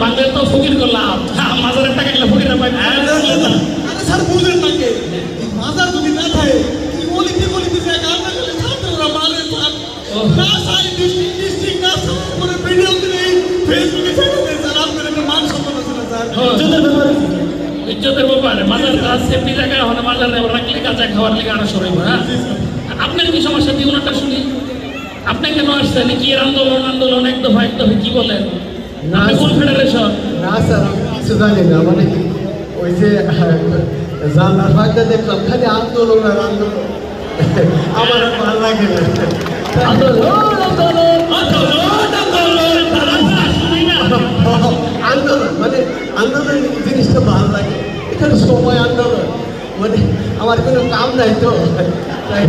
বাংলা তো ফকির করলাম, মাজারের টাকা গেলে ফকির পাই। আরে স্যার বুঝলেন না কে মাজার যদি না থাকে গলিতে গলিতে যায় গান না করলে ছাত্ররা মানে না সাইন্টিস্ট ডিস্ট্রিক্ট না করে ভিডিও দিলে ফেসবুকে ছেড়ে দেয় স্যার আপনার একটা মান সম্মান আছে না স্যার ইজ্জতের ব্যাপারে, ইজ্জতের ব্যাপারে মাজার কাজ সেফটি জায়গায় হলে মাজার রাখলে কাজা খাওয়ার লেগে আরো সরাই। হ্যাঁ, আপনার কি সমস্যা দ্বিগুণটা শুনি? আপনি কেন আসছেন? কি এর আন্দোলন আন্দোলন এক দফা কি বলেন? আপনি কোন ফেডারেশন? না স্যার আমি কিছু জানি না, মানে ওই যে জানলার ফাঁকটা দেখলাম খালি আন্দোলন আর আন্দোলন, আমার আর ভালো লাগে না। আন্দোলন মানে আন্দোলন জিনিসটা ভালো লাগে, এখানে সময় আন্দোলন মানে আমার কোনো কাম নাই তো তাই।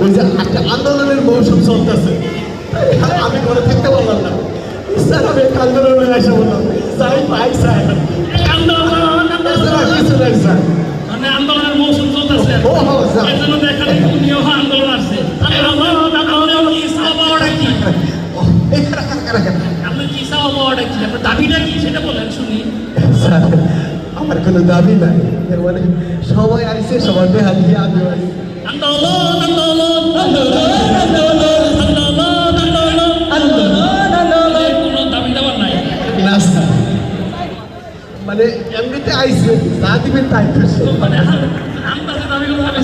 ওই যে একটা আন্দোলনের মৌসুম চলতেছে, আমি ঘরে থাকতে পারলাম না স্যার, আমি একটা আন্দোলনে এসে বললাম চাই পাই স্যার, কিছু নাই স্যার। মানে আন্দোলনের মৌসুম চলতেছে, এর জন্য দেখা দেখি উনিও আন্দোলন আসছে। আপনার কি চাওয়া পাওয়াটা কি? আপনার দাবিটা কি সেটা বলেন শুনি। স্যার আমার কোনো দাবি নাই, এর মানে সবাই আসছে সবার দেহা দিয়ে আমি আসি। আন্দোলন আন্দোলন আন্দোলন আন্দোলন আন্দোলন আন্দোলন আন্দোলন কোনো দাবি দেওয়ার নাই না স্যার, মানে এমনিতে আইসে যা দিবেন তাই করছে। মানে আমরা যে দাবি করবো আমি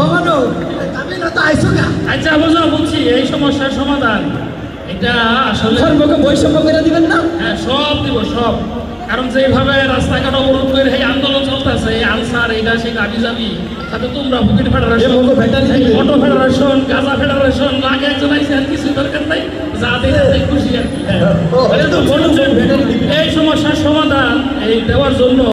ও মানো আমি না তো আইসো না। আচ্ছা বুঝা বুঝছি, এই সমস্যার সমাধান এটা আসলে বৈষম্য করে দিবেন না? হ্যাঁ সব দিব সব, কারণ যেভাবে রাস্তাঘাট অবরোধ করে এই আন্দোলন চলতেছে, এই আনসার এইটা সেই দাবি যাবি তাতে তোমরা ফুকিট ফেডারেশন, অটো ফেডারেশন, গাজা ফেডারেশন লাগে একজন আইসে, আর কিছু দরকার নাই, যা দেখে খুশি আর কি। এই সমস্যার সমাধান এই দেওয়ার জন্য